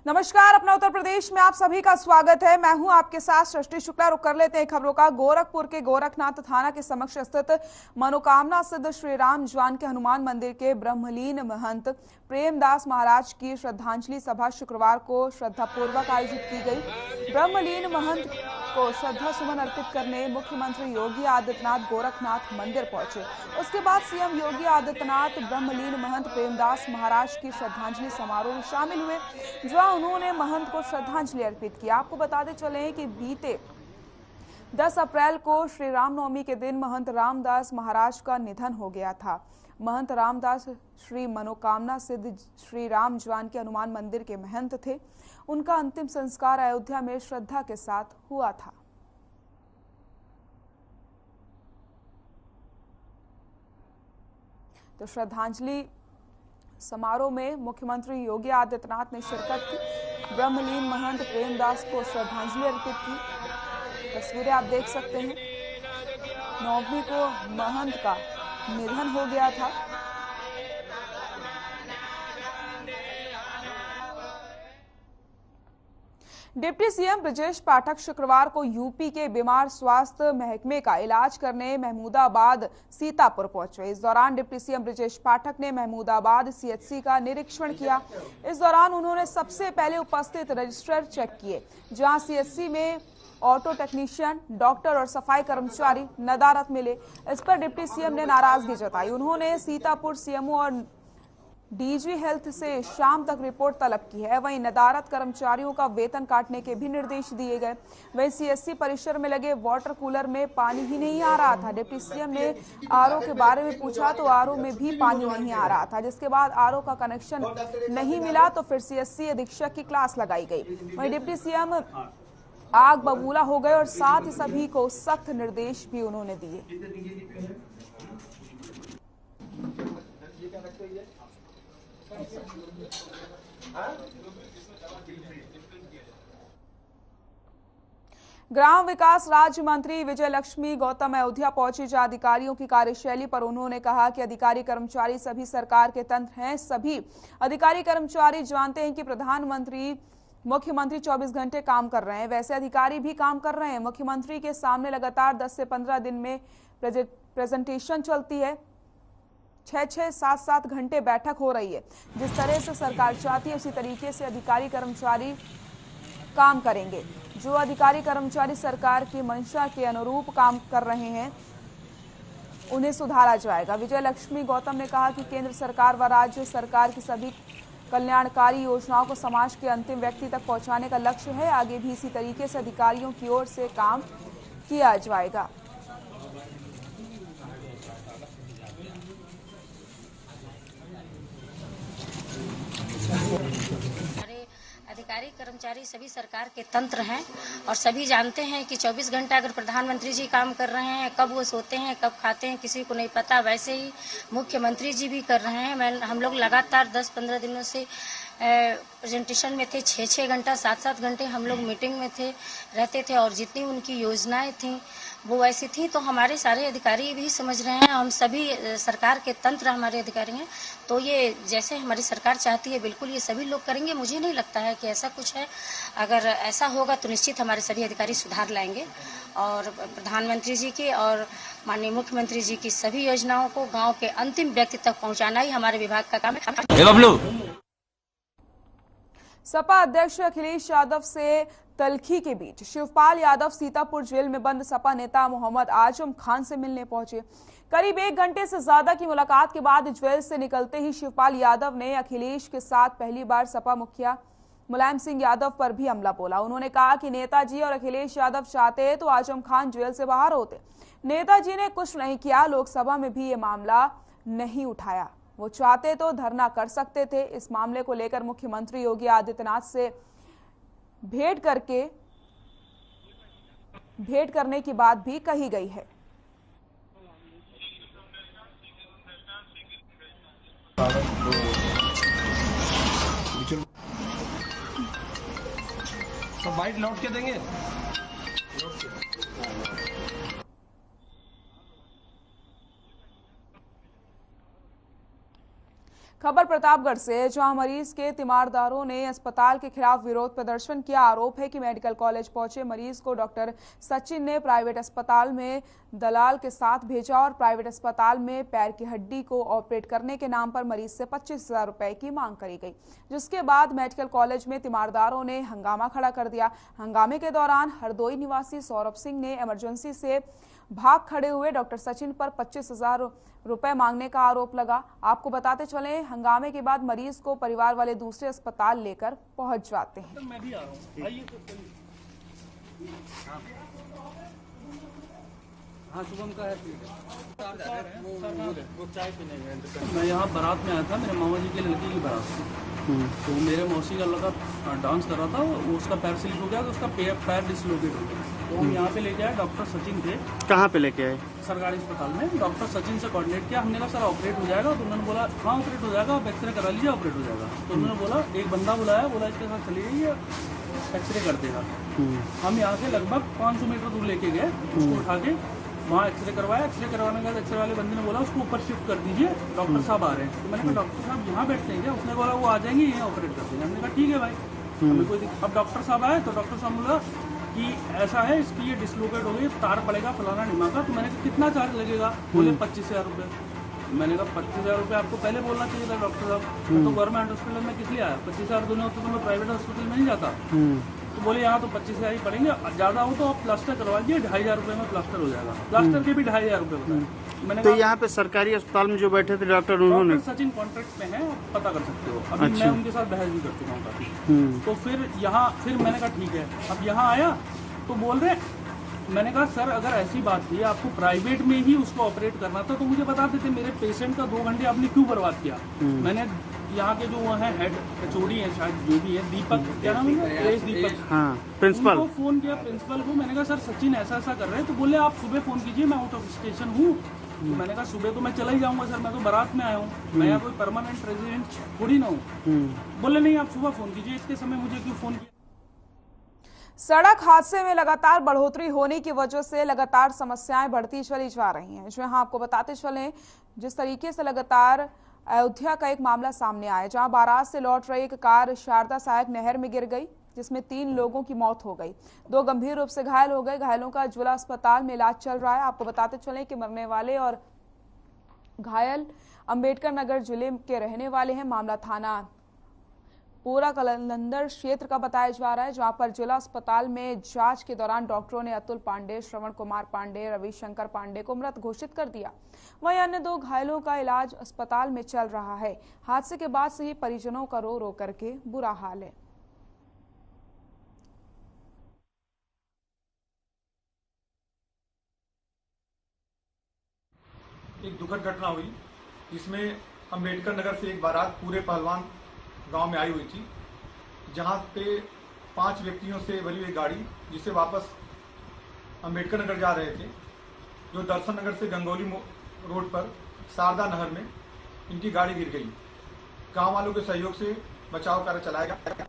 नमस्कार, अपना उत्तर प्रदेश में आप सभी का स्वागत है। मैं हूं आपके साथ सृष्टि शुक्ला। रुक कर लेते हैं खबरों का। गोरखपुर के गोरखनाथ थाना के समक्ष स्थित मनोकामना सिद्ध श्री राम जानकी हनुमान मंदिर के ब्रह्मलीन महंत प्रेमदास महाराज की श्रद्धांजलि सभा शुक्रवार को श्रद्धापूर्वक आयोजित की गई। ब्रह्मलीन महंत को श्रद्धा सुमन अर्पित करने मुख्यमंत्री योगी आदित्यनाथ गोरखनाथ मंदिर पहुंचे। उसके बाद सीएम योगी आदित्यनाथ ब्रह्मलीन महंत प्रेमदास महाराज की श्रद्धांजलि समारोह में शामिल हुए, जहां उन्होंने महंत को श्रद्धांजलि अर्पित की। आपको बताते चले कि बीते 10 अप्रैल को श्री रामनवमी के दिन महंत रामदास महाराज का निधन हो गया था। महंत रामदास श्री मनोकामना सिद्ध श्री राम जानकी हनुमान मंदिर के महंत थे। उनका अंतिम संस्कार अयोध्या में श्रद्धा के साथ हुआ था। तो श्रद्धांजलि समारोह में मुख्यमंत्री योगी आदित्यनाथ ने शिरकत की। ब्रह्मलीन महंत प्रेमदास को श्रद्धांजलि अर्पित की। तस्वीरें आप देख सकते हैं। 9वीं को महंत का निधन हो गया था। डिप्टी सीएम ब्रजेश पाठक शुक्रवार को यूपी के बीमार स्वास्थ्य महकमे का इलाज करने महमूदाबाद सीतापुर पहुंचे। इस दौरान डिप्टी सीएम ब्रजेश पाठक ने महमूदाबाद सीएचसी का निरीक्षण किया। इस दौरान उन्होंने सबसे पहले उपस्थित रजिस्टर चेक किए, जहां सीएचसी में ऑटो टेक्नीशियन, डॉक्टर और सफाई कर्मचारी नदारत मिले। इस पर डिप्टी सीएम ने नाराजगी जताई। उन्होंने सीतापुर सीएमओ और डीजी हेल्थ से शाम तक रिपोर्ट तलब की है। वहीं नदारत कर्मचारियों का वेतन काटने के भी निर्देश दिए गए। वहीं सीएचसी परिसर में लगे वाटर कूलर में पानी ही नहीं आ रहा था। डिप्टी सीएम ने आरओ के बारे में पूछा तो आरओ में भी पानी नहीं आ रहा था, जिसके बाद आरओ का कनेक्शन नहीं मिला तो फिर सीएचसी अधीक्षक की क्लास लगाई गई। वहीं डिप्टी सीएम आग बबूला हो गए और साथ ही सभी को सख्त निर्देश भी उन्होंने दिए। ग्राम विकास राज्य मंत्री विजय लक्ष्मी गौतम अयोध्या पहुंची, जहां अधिकारियों की कार्यशैली पर उन्होंने कहा कि अधिकारी कर्मचारी सभी सरकार के तंत्र हैं। सभी अधिकारी कर्मचारी जानते हैं कि प्रधानमंत्री मुख्यमंत्री 24 घंटे काम कर रहे हैं, वैसे अधिकारी भी काम कर रहे हैं। मुख्यमंत्री के सामने लगातार 10 से 15 दिन में प्रेजेंटेशन चलती है। 6-6, 7-7 घंटे बैठक हो रही है। जिस तरह से सरकार चाहती है उसी तरीके से अधिकारी कर्मचारी काम करेंगे। जो अधिकारी कर्मचारी सरकार की मंशा के अनुरूप काम कर रहे हैं उन्हें सुधारा जाएगा। विजय लक्ष्मी गौतम ने कहा कि केंद्र सरकार व राज्य सरकार की सभी कल्याणकारी योजनाओं को समाज के अंतिम व्यक्ति तक पहुंचाने का लक्ष्य है। आगे भी इसी तरीके से अधिकारियों की ओर से काम किया जाएगा। अधिकारी कर्मचारी सभी सरकार के तंत्र हैं और सभी जानते हैं कि 24 घंटा अगर प्रधानमंत्री जी काम कर रहे हैं, कब वो सोते हैं, कब खाते हैं, किसी को नहीं पता। वैसे ही मुख्यमंत्री जी भी कर रहे हैं। हम लोग लगातार 10-15 दिनों से प्रेजेंटेशन में थे। 6-6 घंटा, 7-7 घंटे हम लोग मीटिंग में रहते थे और जितनी उनकी योजनाएं थी वो ऐसी थी। तो हमारे सारे अधिकारी भी समझ रहे हैं, हम सभी सरकार के तंत्र हमारे अधिकारी हैं। तो ये जैसे हमारी सरकार चाहती है बिल्कुल ये सभी लोग करेंगे। मुझे नहीं लगता है कि ऐसा कुछ है। अगर ऐसा होगा तो निश्चित हमारे सभी अधिकारी सुधार लाएंगे और प्रधानमंत्री जी की और माननीय मुख्यमंत्री जी की सभी योजनाओं को गाँव के अंतिम व्यक्ति तक पहुँचाना ही हमारे विभाग का काम है। सपा अध्यक्ष अखिलेश यादव से तल्खी के बीच शिवपाल यादव सीतापुर जेल में बंद सपा नेता मोहम्मद आजम खान से मिलने पहुंचे। करीब 1 घंटे से ज्यादा की मुलाकात के बाद जेल से निकलते ही शिवपाल यादव ने अखिलेश के साथ पहली बार सपा मुखिया मुलायम सिंह यादव पर भी हमला बोला। उन्होंने कहा कि नेताजी और अखिलेश यादव चाहते तो आजम खान जेल से बाहर होते। नेताजी ने कुछ नहीं किया, लोकसभा में भी ये मामला नहीं उठाया। वो चाहते तो धरना कर सकते थे। इस मामले को लेकर मुख्यमंत्री योगी आदित्यनाथ से भेंट करने की बात भी कही गई है। तो वाइट लौट के देंगे। खबर प्रतापगढ़ से, जहां मरीज के तीमारदारों ने अस्पताल के खिलाफ विरोध प्रदर्शन किया। आरोप है कि मेडिकल कॉलेज पहुंचे मरीज को डॉक्टर सचिन ने प्राइवेट अस्पताल में दलाल के साथ भेजा और प्राइवेट अस्पताल में पैर की हड्डी को ऑपरेट करने के नाम पर मरीज से 25,000 रुपए की मांग करी गई, जिसके बाद मेडिकल कॉलेज में तीमारदारों ने हंगामा खड़ा कर दिया। हंगामे के दौरान हरदोई निवासी सौरभ सिंह ने इमरजेंसी से भाग खड़े हुए डॉक्टर सचिन पर 25,000 रुपए मांगने का आरोप लगा। आपको बताते चले, हंगामे के बाद मरीज को परिवार वाले दूसरे अस्पताल लेकर पहुंच जाते हैं। मैं भी आ रहा हूं, आइए। हाँ, शुभम का है। वो चाय पीने गए। मैं यहाँ बारात में आया था, मेरे मामा जी के लड़की की बारात थी। तो मेरे मौसी का लड़का डांस कर रहा था, उसका पैर स्लिप हो गया तो उसका पैर डिसलोकेट हो गया। तो हम यहाँ पे लेके आए, डॉक्टर सचिन थे। कहाँ पे लेके आए? सरकारी अस्पताल में। डॉक्टर सचिन से कोऑर्डिनेट किया, हमने कहा सर ऑपरेट हो जाएगा, तो उन्होंने बोला हाँ ऑपरेट हो जाएगा, आप एक्सरे करा लीजिए, ऑपरेट हो जाएगा। तो उन्होंने बोला, एक बंदा बुलाया, बोला इसके साथ चली जाइए, एक्सरे कर देगा। हम यहाँ से लगभग 500 मीटर दूर लेके गए, उसको उठा के वहाँ एक्सरे करवाया। एक्सरे करवाने के बाद एक्सरे वाले बंदे ने बोला उसको ऊपर शिफ्ट कर दीजिए, डॉक्टर साहब आ रहे हैं। तो मैंने कहा डॉक्टर साहब यहाँ बैठते हैं क्या? उसने बोला वो आ जाएंगे, यहीं ऑपरेट कर देंगे। हमने कहा ठीक है भाई, हमें कोई दिक्कत। अब डॉक्टर साहब आए तो डॉक्टर साहब बोला कि ऐसा है, इसकी ये डिसलोकेट हो गई, तार पड़ेगा फलाना ढिमाका। तो मैंने कहा कितना चार्ज लगेगा? बोले 25,000 रुपये। मैंने कहा 25,000 रुपये आपको पहले बोलना चाहिए था डॉक्टर साहब, मैं तो गवर्नमेंट हॉस्पिटल में किस लिए आया? 25,000 दोनों होते तो मैं प्राइवेट हॉस्पिटल में नहीं जाता। तो बोले यहाँ तो 25,000 ही पड़ेंगे, ज्यादा हो तो आप प्लास्टर करवा लीजिए, 2,500 रुपये में प्लास्टर हो जाएगा। प्लास्टर के भी 2,500 रुपये बताए। मैंने तो यहाँ पे सरकारी अस्पताल में जो बैठे थे डॉक्टर, उन्होंने सचिन कॉन्ट्रैक्ट में है, पता कर सकते हो। अभी मैं उनके साथ बहस भी कर चुका हूँ काफी। तो फिर मैंने कहा ठीक है। अब यहाँ आया तो बोल रहे, मैंने कहा सर अगर ऐसी बात थी, आपको प्राइवेट में ही उसको ऑपरेट करना था तो मुझे बता देते, मेरे पेशेंट का 2 घंटे आपने क्यों बर्बाद किया? मैंने यहाँ के जो वो है हेड एचओडी है, शायद जो भी है, दीपक, क्या नाम है, दीपक, हाँ, प्रिंसिपल, उनको फोन किया, प्रिंसिपल को। मैंने कहा सर सचिन ऐसा ऐसा कर रहे हैं। तो बोले आप सुबह फोन कीजिए, मैं आउट ऑफ स्टेशन हूँ। तो मैंने कहा सुबह तो मैं चला ही जाऊंगा सर, मैं तो बारात में आया हूँ, मैं यहाँ कोई परमानेंट रेजिडेंट थोड़ी ना हूँ। बोले नहीं आप सुबह फोन कीजिए, इसके समय मुझे क्यों फोन किया? सड़क हादसे में लगातार बढ़ोतरी होने की वजह से लगातार समस्याएं बढ़ती चली जा रही हैं। जो आपको बताते चलें, जिस तरीके से लगातार अयोध्या का एक मामला सामने आया, जहां बारात से लौट रही एक कार शारदा सहायक नहर में गिर गई, जिसमें 3 लोगों की मौत हो गई, 2 गंभीर रूप से घायल हो गए। घायलों का जिला अस्पताल में इलाज चल रहा है। आपको बताते चलें कि मरने वाले और घायल अंबेडकर नगर जिले के रहने वाले हैं। मामला थाना पूरा कलंदर क्षेत्र का बताया जा रहा है, जहां पर जिला अस्पताल में जांच के दौरान डॉक्टरों ने अतुल पांडे, श्रवण कुमार पांडे, रविशंकर पांडे को मृत घोषित कर दिया। वहीं अन्य 2 घायलों का इलाज अस्पताल में चल रहा है। हादसे के बाद से ही परिजनों का रो रो करके बुरा हाल है। एक दुखद घटना हुई, जिसमें अंबेडकर नगर से एक बारात पूरे पहलवान गांव में आई हुई थी, जहां पे 5 व्यक्तियों से भरी हुई गाड़ी, जिसे वापस अंबेडकर नगर जा रहे थे, जो दर्शन नगर से गंगोली रोड पर शारदा नहर में इनकी गाड़ी गिर गई। गांव वालों के सहयोग से बचाव कार्य चलाया गया।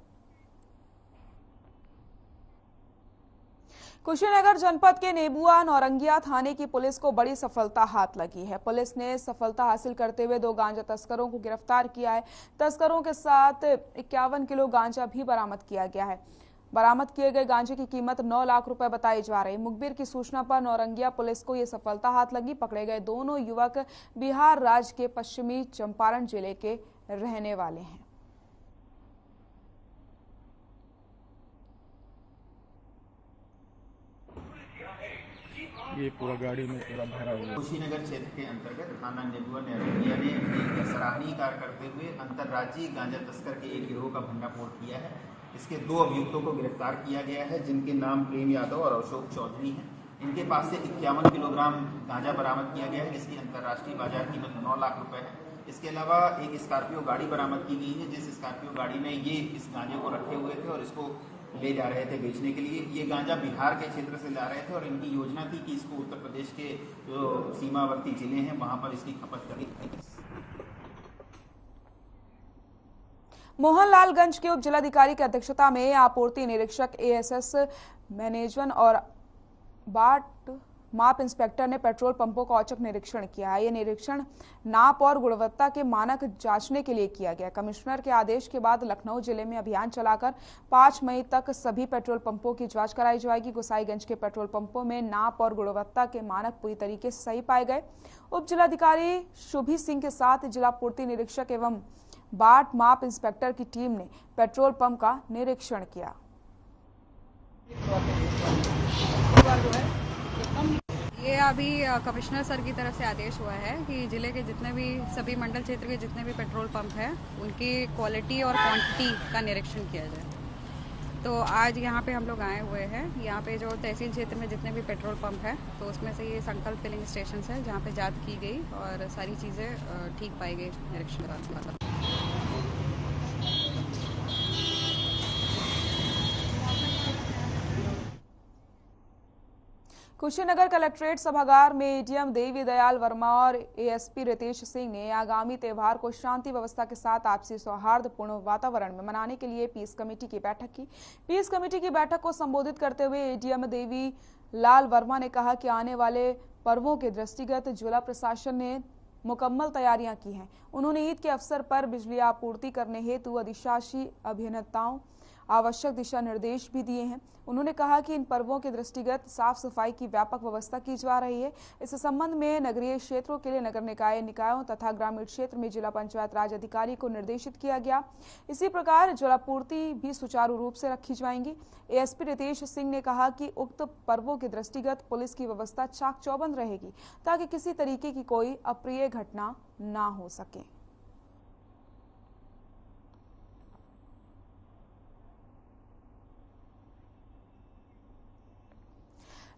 कुशीनगर जनपद के नेबुआ नौरंगिया थाने की पुलिस को बड़ी सफलता हाथ लगी है। पुलिस ने सफलता हासिल करते हुए 2 गांजा तस्करों को गिरफ्तार किया है। तस्करों के साथ 51 किलो गांजा भी बरामद किया गया है। बरामद किए गए गांजे की कीमत 9 लाख रुपए बताई जा रही है। मुखबिर की सूचना पर नौरंगिया पुलिस को यह सफलता हाथ लगी। पकड़े गए दोनों युवक बिहार राज्य के पश्चिमी चंपारण जिले के रहने वाले हैं। ये पूरा गाड़ी में पूरा भरा हुआ है। कुशीनगर क्षेत्र के अंतर्गत थाना नेबुआ नौरंगिया ने एक सराहनीय कार्य करते हुए अंतर्राज्यीय गांजा तस्कर के एक गिरोह का भंडाफोड़ किया है। इसके 2 अभियुक्तों को गिरफ्तार किया गया है, जिनके नाम प्रेम यादव और अशोक चौधरी हैं। इनके पास से 51 किलोग्राम गांजा बरामद किया गया है, जिसकी अंतर्राष्ट्रीय बाजार कीमत 9 लाख रुपए है। इसके अलावा एक स्कॉर्पियो गाड़ी बरामद की गई है, जिस स्कॉर्पियो गाड़ी में ये इस गांजे को रखे हुए थे और इसको ले जा रहे थे बेचने के लिए। ये गांजा बिहार के क्षेत्र से ला रहे थे और इनकी योजना थी कि इसको उत्तर प्रदेश के जो सीमावर्ती जिले हैं वहां पर इसकी खपत करी। मोहनलालगंज के उप जिलाधिकारी की अध्यक्षता में आपूर्ति निरीक्षक एएसएस मैनेजमेंट और बाट माप इंस्पेक्टर ने पेट्रोल पंपों का औचक निरीक्षण किया। ये निरीक्षण नाप और गुणवत्ता के मानक जांचने के लिए किया गया। कमिश्नर के आदेश के बाद लखनऊ जिले में अभियान चलाकर 5 मई तक सभी पेट्रोल पंपों की जांच कराई जाएगी। गोसाईगंज के पेट्रोल पंपों में नाप और गुणवत्ता के मानक पूरी तरीके से सही पाए गए। उप जिलाधिकारी शुभी सिंह के साथ जिला पूर्ति निरीक्षक एवं बाट माप इंस्पेक्टर की टीम ने पेट्रोल पंप का निरीक्षण किया। ये अभी कमिश्नर सर की तरफ से आदेश हुआ है कि जिले के जितने भी सभी मंडल क्षेत्र के जितने भी पेट्रोल पंप हैं उनकी क्वालिटी और क्वांटिटी का निरीक्षण किया जाए। तो आज यहाँ पे हम लोग आए हुए हैं। यहाँ पे जो तहसील क्षेत्र में जितने भी पेट्रोल पंप हैं तो उसमें से ये संकल्प फिलिंग स्टेशन है जहाँ पे जांच की गई और सारी चीज़ें ठीक पाई गई निरीक्षण। कुशीनगर कलेक्ट्रेट सभागार में एडीएम देवी दयाल वर्मा और एएसपी रितेश सिंह ने आगामी त्यौहार को शांति व्यवस्था के साथ आपसी सौहार्दपूर्ण वातावरण में मनाने के लिए पीस कमेटी की बैठक की। पीस कमेटी की बैठक को संबोधित करते हुए एडीएम देवी लाल वर्मा ने कहा कि आने वाले पर्वों के दृष्टिगत जिला प्रशासन ने मुकम्मल तैयारियां की हैं। उन्होंने ईद के अवसर पर बिजली आपूर्ति करने हेतु अधिशासी अभियंताओं आवश्यक दिशा निर्देश भी दिए हैं। उन्होंने कहा कि इन पर्वों के दृष्टिगत साफ सफाई की व्यापक व्यवस्था की जा रही है। इस संबंध में नगरीय क्षेत्रों के लिए नगर निकाय निकायों तथा ग्रामीण क्षेत्र में जिला पंचायत राज अधिकारी को निर्देशित किया गया। इसी प्रकार जलापूर्ति भी सुचारू रूप से रखी जाएंगी। एएसपी रितेश सिंह ने कहा कि उक्त पर्वों के दृष्टिगत पुलिस की व्यवस्था चाक चौबंद रहेगी ताकि किसी तरीके की कोई अप्रिय घटना न हो सके।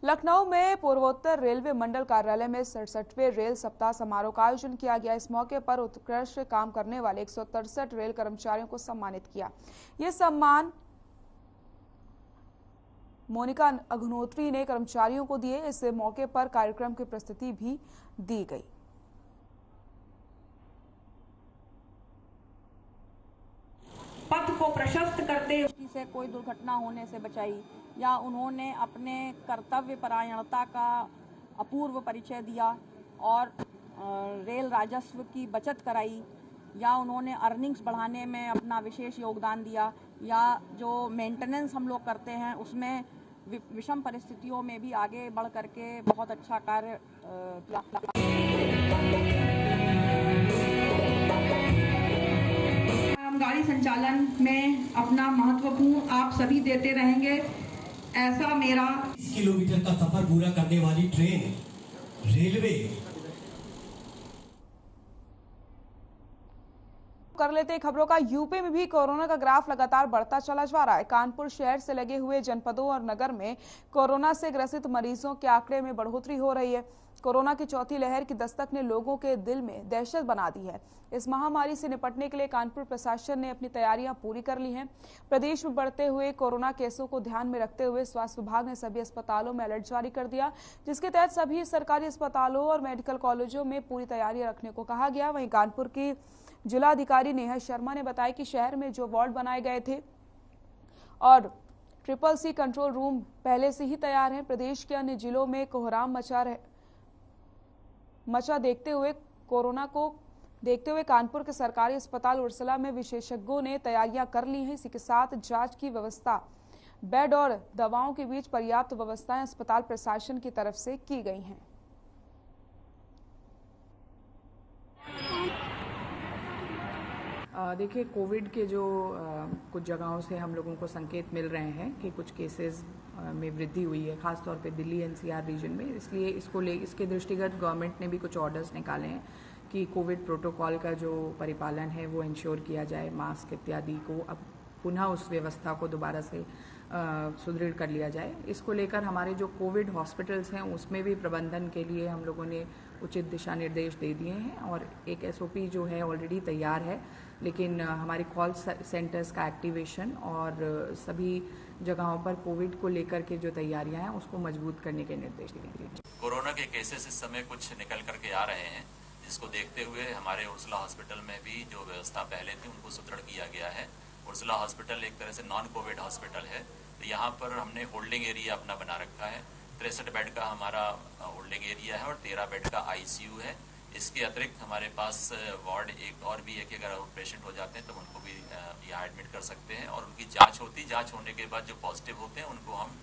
लखनऊ में पूर्वोत्तर रेलवे मंडल कार्यालय में 67वें रेल सप्ताह समारोह का आयोजन किया गया। इस मौके पर उत्कृष्ट काम करने वाले 163 रेल कर्मचारियों को सम्मानित किया। ये सम्मान मोनिका अग्निहोत्री ने कर्मचारियों को दिए। इस मौके पर कार्यक्रम की प्रस्तुति भी दी गई। पथ को प्रशस्त करते से कोई दुर्घटना होने से बचाई, या उन्होंने अपने कर्तव्य परायणता का अपूर्व परिचय दिया और रेल राजस्व की बचत कराई, या उन्होंने अर्निंग्स बढ़ाने में अपना विशेष योगदान दिया, या जो मेंटेनेंस हम लोग करते हैं उसमें विषम परिस्थितियों में भी आगे बढ़ करके बहुत अच्छा कार्य किया। गाड़ी संचालन में अपना महत्वपूर्ण आप सभी देते रहेंगे, ऐसा मेरा 20 किलोमीटर का सफर पूरा करने वाली ट्रेन रेलवे कर लेते खबरों का। यूपी में भी कोरोना का ग्राफ लगातार बढ़ता चला जा रहा है। कानपुर शहर से लगे हुए जनपदों और नगर में कोरोना से ग्रसित मरीजों के आंकड़े में बढ़ोतरी हो रही है। कोरोना की चौथी लहर की दस्तक ने लोगों के दिल में दहशत बना दी है। इस महामारी से निपटने के लिए कानपुर प्रशासन ने अपनी तैयारियां पूरी कर ली हैं। प्रदेश में बढ़ते हुए कोरोना केसों को ध्यान में रखते हुए स्वास्थ्य विभाग ने सभी अस्पतालों में अलर्ट जारी कर दिया, जिसके तहत सभी सरकारी अस्पतालों और मेडिकल कॉलेजों में पूरी तैयारी रखने को कहा गया। वहीं कानपुर की जिलाधिकारी नेहा शर्मा ने बताया कि शहर में जो वार्ड बनाए गए थे और CCC कंट्रोल रूम पहले से ही तैयार हैं। प्रदेश के अन्य जिलों में कोहराम मचा देखते हुए कोरोना को देखते हुए कानपुर के सरकारी अस्पताल उर्सला में विशेषज्ञों ने तैयारियां कर ली हैं। इसी के साथ जांच की व्यवस्था, बेड और दवाओं के बीच पर्याप्त व्यवस्थाएं अस्पताल प्रशासन की तरफ से की गई हैं। देखिए, कोविड के जो कुछ जगहों से हम लोगों को संकेत मिल रहे हैं कि कुछ केसेस में वृद्धि हुई है, खासतौर पे दिल्ली NCR रीजन में। इसलिए इसके दृष्टिगत गवर्नमेंट ने भी कुछ ऑर्डर्स निकाले हैं कि कोविड प्रोटोकॉल का जो परिपालन है वो इंश्योर किया जाए। मास्क इत्यादि को अब पुनः उस व्यवस्था को दोबारा से सुदृढ़ कर लिया जाए। इसको लेकर हमारे जो कोविड हॉस्पिटल्स हैं उसमें भी प्रबंधन के लिए हम लोगों ने उचित दिशा निर्देश दे दिए हैं और एक SOP जो है ऑलरेडी तैयार है, लेकिन हमारे कॉल सेंटर्स का एक्टिवेशन और सभी जगहों पर कोविड को लेकर के जो तैयारियां हैं उसको मजबूत करने के निर्देश दिए गए। कोरोना के केसेस इस समय कुछ निकल करके आ रहे हैं, जिसको देखते हुए हमारे उर्सला हॉस्पिटल में भी जो व्यवस्था पहले थी उनको सुदृढ़ किया गया है। उर्सला हॉस्पिटल एक तरह से नॉन कोविड हॉस्पिटल है, तो यहाँ पर हमने होल्डिंग एरिया अपना बना रखा है। 63 बेड का हमारा होल्डिंग एरिया है और 13 बेड का आईसीयू है। इसके अतिरिक्त हमारे पास वार्ड एक और भी है कि अगर पेशेंट हो जाते हैं तो उनको भी यहाँ एडमिट कर सकते हैं और उनकी जांच होने के बाद जो पॉजिटिव होते हैं उनको हम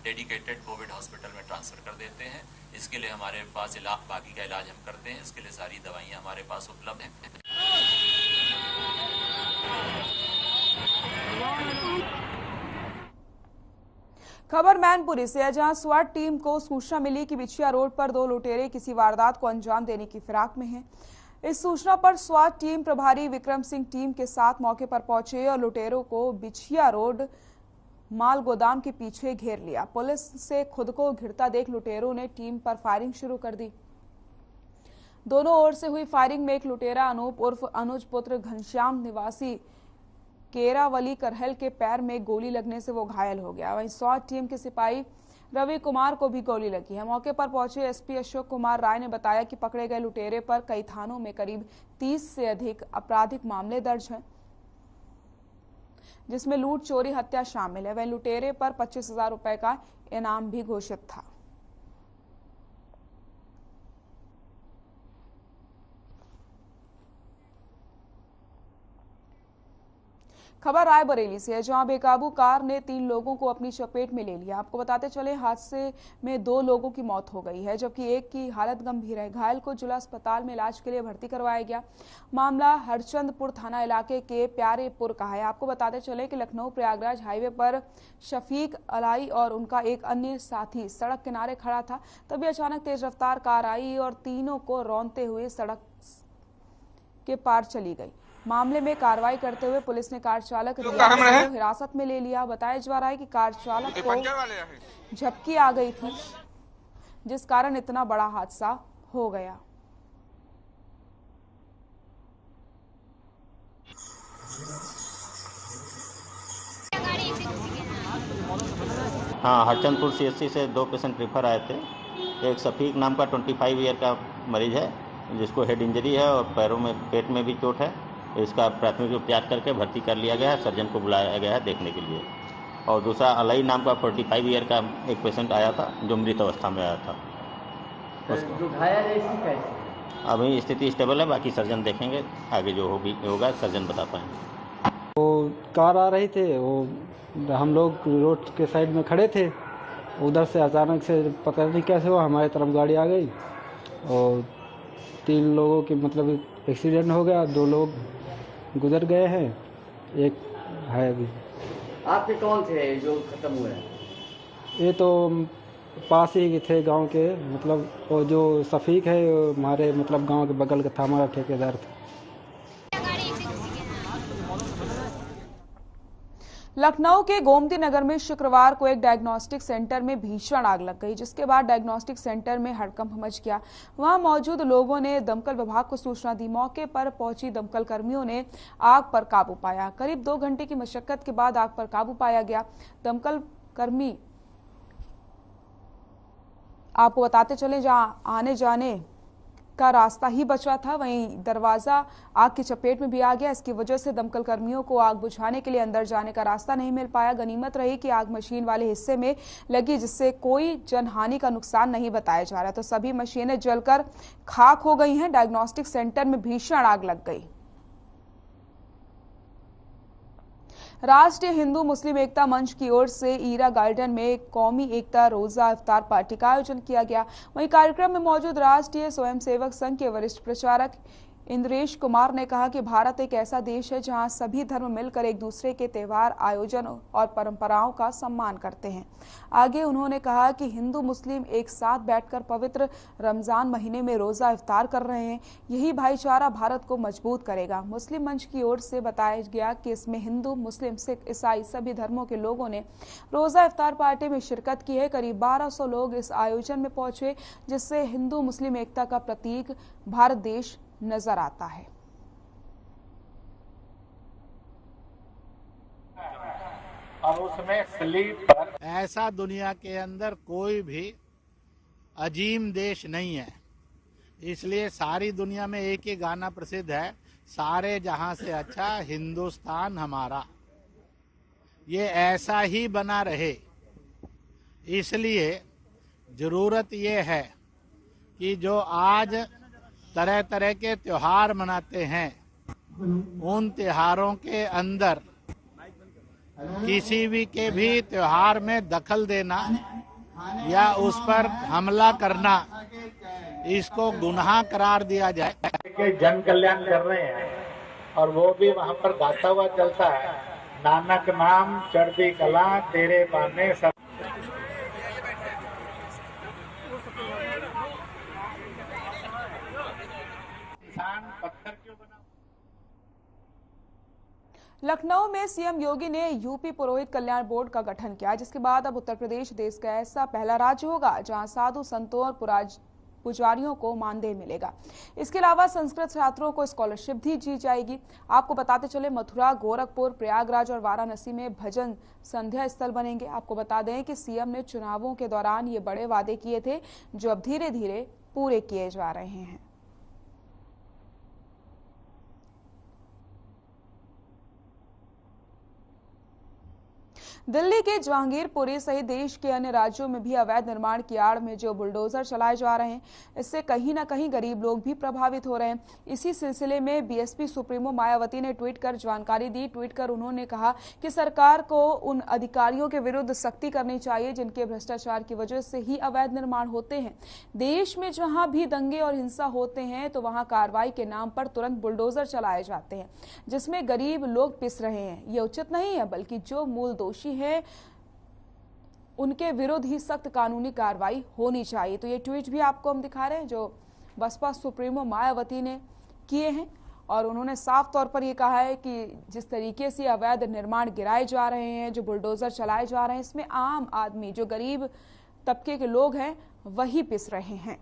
डेडिकेटेड कोविड हॉस्पिटल में ट्रांसफर कर देते हैं। इसके लिए हमारे पास बाकी का इलाज हम करते हैं। इसके लिए सारी दवाइयाँ हमारे पास उपलब्ध हैं। खबर मैनपुरी से है, जहां स्वाट टीम को सूचना मिली कि बिछिया रोड पर 2 लुटेरे किसी वारदात को अंजाम देने की फिराक में हैं। इस सूचना पर स्वाट टीम प्रभारी विक्रम सिंह टीम के साथ मौके पर पहुंचे और लुटेरों को बिछिया रोड माल गोदाम के पीछे घेर लिया। पुलिस से खुद को घिरता देख लुटेरों ने टीम पर फायरिंग शुरू कर दी। दोनों ओर से हुई फायरिंग में एक लुटेरा अनूप उर्फ अनुज पुत्र घनश्याम निवासी केरावली करहल के पैर में गोली लगने से वो घायल हो गया। वहीं स्वाट टीम के सिपाही रवि कुमार को भी गोली लगी है। मौके पर पहुंचे एसपी अशोक कुमार राय ने बताया कि पकड़े गए लुटेरे पर कई थानों में करीब 30 से अधिक आपराधिक मामले दर्ज हैं, जिसमें लूट, चोरी, हत्या शामिल है। वहीं लुटेरे पर 25,000 रुपए का इनाम भी घोषित था। खबर रायबरेली से है, जहां बेकाबू कार ने 3 लोगों को अपनी चपेट में ले लिया। आपको बताते चले हादसे में 2 लोगों की मौत हो गई है, जबकि एक की हालत गंभीर है। घायल को जिला अस्पताल में इलाज के लिए भर्ती करवाया गया। मामला हरचंदपुर थाना इलाके के प्यारेपुर का है। आपको बताते चले कि लखनऊ प्रयागराज हाईवे पर शफीक अलाई और उनका एक अन्य साथी सड़क किनारे खड़ा था। तभी अचानक तेज रफ्तार कार आई और तीनों को रौंदते हुए सड़क के पार चली गई। मामले में कार्रवाई करते हुए पुलिस ने कार चालक को हिरासत में ले लिया। बताया जा रहा है कि कार चालक को झपकी आ गई थी, जिस कारण इतना बड़ा हादसा हो गया। हाँ, हरचंदपुर सीएचसी से 2 पेशेंट रेफर आए थे। एक शफीक नाम का 25 ईयर का मरीज है, जिसको हेड इंजरी है और पैरों में, पेट में भी चोट है। इसका प्राथमिक उपचार करके भर्ती कर लिया गया है। सर्जन को बुलाया गया है देखने के लिए। और दूसरा अलई नाम का 45 ईयर का एक पेशेंट आया था, जो मृत अवस्था में आया था। जो घायल है इसकी कैसी? अभी स्थिति स्टेबल है, बाकी सर्जन देखेंगे, आगे जो होगा सर्जन बता पाएंगे। वो कार आ रही थे, वो हम लोग रोड के साइड में खड़े थे, उधर से अचानक से पता नहीं कैसे हुआ हमारी तरफ गाड़ी आ गई और 3 लोगों की मतलब एक्सीडेंट हो गया। 2 लोग गुजर गए हैं, एक है अभी। आपके कौन थे जो खत्म हुए? ये तो पास ही थे गांव के, मतलब वो जो शफीक है हमारे मतलब गांव के बगल का था, हमारा ठेकेदार था। लखनऊ के गोमती नगर में शुक्रवार को एक डायग्नोस्टिक सेंटर में भीषण आग लग गई, जिसके बाद डायग्नोस्टिक सेंटर में हड़कंप मच गया। वहां मौजूद लोगों ने दमकल विभाग को सूचना दी। मौके पर पहुंची दमकल कर्मियों ने आग पर काबू पाया। करीब 2 घंटे की मशक्कत के बाद आग पर काबू पाया गया। दमकल कर्मी, आपको बताते चले, जहां आने जाने का रास्ता ही बचा था, वहीं दरवाजा आग की चपेट में भी आ गया। इसकी वजह से दमकल कर्मियों को आग बुझाने के लिए अंदर जाने का रास्ता नहीं मिल पाया। गनीमत रही कि आग मशीन वाले हिस्से में लगी, जिससे कोई जनहानि का नुकसान नहीं बताया जा रहा। तो सभी मशीनें जलकर खाक हो गई हैं। डायग्नोस्टिक सेंटर में भीषण आग लग गई। राष्ट्रीय हिंदू मुस्लिम एकता मंच की ओर से ईरा गार्डन में कौमी एकता रोजा इफ्तार पार्टी का आयोजन किया गया। वहीं कार्यक्रम में मौजूद राष्ट्रीय स्वयंसेवक संघ के वरिष्ठ प्रचारक इंद्रेश कुमार ने कहा कि भारत एक ऐसा देश है जहां सभी धर्म मिलकर एक दूसरे के त्योहार, आयोजन और परंपराओं का सम्मान करते हैं। आगे उन्होंने कहा कि हिंदू मुस्लिम एक साथ बैठकर पवित्र रमजान महीने में रोजा इफ्तार कर रहे हैं। यही भाईचारा भारत को मजबूत करेगा। मुस्लिम मंच की ओर से बताया गया कि इसमें हिंदू, मुस्लिम, सिख, ईसाई सभी धर्मों के लोगों ने रोजा इफ्तार पार्टी में शिरकत की है। करीब 1200 लोग इस आयोजन में पहुंचे, जिससे हिंदू मुस्लिम एकता का प्रतीक भारत देश नजर आता है। और उसमें स्लीपर, ऐसा दुनिया के अंदर कोई भी अजीम देश नहीं है। इसलिए सारी दुनिया में एक ही गाना प्रसिद्ध है, सारे जहां से अच्छा हिंदुस्तान हमारा। ये ऐसा ही बना रहे, इसलिए जरूरत ये है कि जो आज तरह तरह के त्योहार मनाते हैं, उन त्योहारों के अंदर किसी भी त्योहार में दखल देना या उस पर हमला करना, इसको गुनाह करार दिया जाए। जन कल्याण कर रहे हैं और वो भी वहाँ पर गाता हुआ चलता है, नानक नाम चढ़ती कला तेरे बाने सब। लखनऊ में सीएम योगी ने यूपी पुरोहित कल्याण बोर्ड का गठन किया, जिसके बाद अब उत्तर प्रदेश देश का ऐसा पहला राज्य होगा जहां साधु संतों और पुजारियों को मानदेय मिलेगा। इसके अलावा संस्कृत छात्रों को स्कॉलरशिप भी दी जाएगी। आपको बताते चले, मथुरा, गोरखपुर, प्रयागराज और वाराणसी में भजन संध्या स्थल बनेंगे। आपको बता दें कि सीएम ने चुनावों के दौरान ये बड़े वादे किए थे, जो अब धीरे धीरे पूरे किए जा रहे हैं। दिल्ली के जहांगीरपुरी सहित देश के अन्य राज्यों में भी अवैध निर्माण की आड़ में जो बुलडोजर चलाए जा रहे हैं, इससे कहीं न कहीं गरीब लोग भी प्रभावित हो रहे हैं। इसी सिलसिले में बीएसपी सुप्रीमो मायावती ने ट्वीट कर जानकारी दी। ट्वीट कर उन्होंने कहा कि सरकार को उन अधिकारियों के विरुद्ध सख्ती करनी चाहिए जिनके भ्रष्टाचार की वजह से ही अवैध निर्माण होते हैं। देश में जहां भी दंगे और हिंसा होते हैं तो वहां कार्रवाई के नाम पर तुरंत बुलडोजर चलाए जाते हैं, जिसमें गरीब लोग पिस रहे हैं। ये उचित नहीं है, बल्कि जो मूल दोषी है उनके विरुद्ध ही सख्त कानूनी कार्रवाई होनी चाहिए। तो ये ट्वीट भी आपको हम दिखा रहे हैं जो बसपा सुप्रीमो मायावती ने किए हैं, और उन्होंने साफ तौर पर ये कहा है कि जिस तरीके से अवैध निर्माण गिराए जा रहे हैं, जो बुलडोजर चलाए जा रहे हैं, इसमें आम आदमी, जो गरीब तबके के लोग हैं, वही पिस रहे हैं।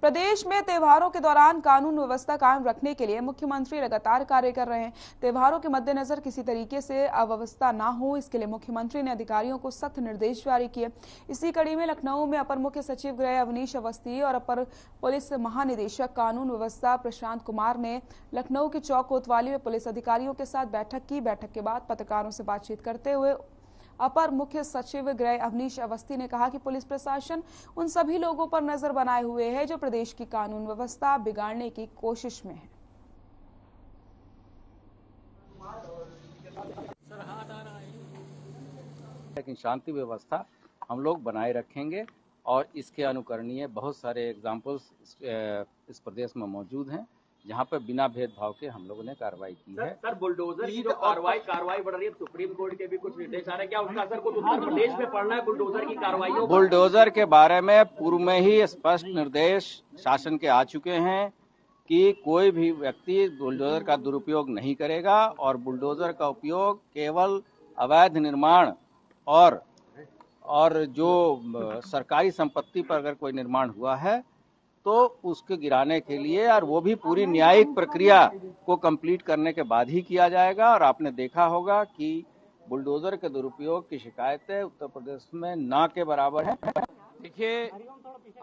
प्रदेश में त्योहारों के दौरान कानून व्यवस्था कायम रखने के लिए मुख्यमंत्री लगातार कार्य कर रहे हैं। त्योहारों के मद्देनजर किसी तरीके से अव्यवस्था ना हो, इसके लिए मुख्यमंत्री ने अधिकारियों को सख्त निर्देश जारी किए। इसी कड़ी में लखनऊ में अपर मुख्य सचिव गृह अवनीश अवस्थी और अपर पुलिस महानिदेशक कानून व्यवस्था प्रशांत कुमार ने लखनऊ के चौक कोतवाली में पुलिस अधिकारियों के साथ बैठक की। बैठक के बाद पत्रकारों से बातचीत करते हुए अपर मुख्य सचिव गृह अवनीश अवस्थी ने कहा कि पुलिस प्रशासन उन सभी लोगों पर नजर बनाए हुए है जो प्रदेश की कानून व्यवस्था बिगाड़ने की कोशिश में है। लेकिन शांति व्यवस्था हम लोग बनाए रखेंगे और इसके अनुकरणीय बहुत सारे एग्जाम्पल्स इस प्रदेश में मौजूद हैं जहां पर बिना भेदभाव के हम लोगों ने कार्रवाई की है। सर, बुलडोजर की जो कार्रवाई बढ़ रही है, सुप्रीम कोर्ट के भी कुछ निर्देश आ रहे हैं, क्या उसका असर कुछ उत्तर प्रदेश में पड़ रहा है बुलडोजर की कार्रवाइयों? बुलडोजर के बारे में पूर्व में ही स्पष्ट निर्देश शासन के आ चुके हैं कि कोई भी व्यक्ति बुलडोजर का दुरुपयोग नहीं करेगा और बुलडोजर का उपयोग केवल अवैध निर्माण और जो सरकारी संपत्ति पर अगर कोई निर्माण हुआ है तो उसके गिराने के लिए, और वो भी पूरी न्यायिक प्रक्रिया को कंप्लीट करने के बाद ही किया जाएगा। और आपने देखा होगा कि बुलडोजर के दुरुपयोग की शिकायतें उत्तर प्रदेश में ना के बराबर है। देखिए,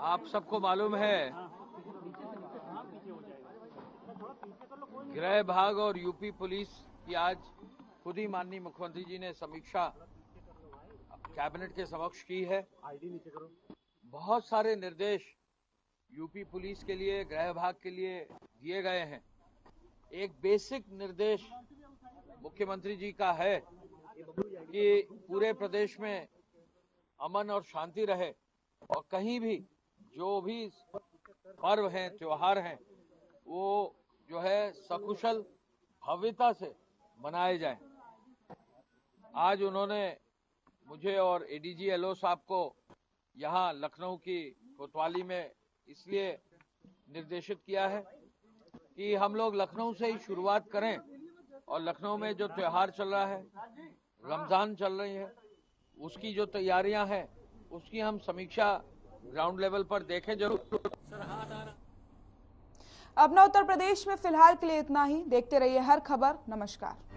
आप सबको मालूम है गृह विभाग और यूपी पुलिस की आज खुद ही माननीय मुख्यमंत्री जी ने समीक्षा कैबिनेट के समक्ष की है। बहुत सारे निर्देश यूपी पुलिस के लिए, गृह विभाग के लिए दिए गए हैं। एक बेसिक निर्देश मुख्यमंत्री जी का है कि पूरे प्रदेश में अमन और शांति रहे और कहीं भी जो भी पर्व हैं, त्योहार हैं, वो जो है सकुशल भव्यता से मनाए जाएं। आज उन्होंने मुझे और एडीजी एलओ साहब को यहाँ लखनऊ की कोतवाली में इसलिए निर्देशित किया है कि हम लोग लखनऊ से ही शुरुआत करें और लखनऊ में जो त्योहार चल रहा है, रमजान चल रही है, उसकी जो तैयारियां हैं उसकी हम समीक्षा ग्राउंड लेवल पर देखें जरूर। अपना उत्तर प्रदेश में फिलहाल के लिए इतना ही। देखते रहिए हर खबर। नमस्कार।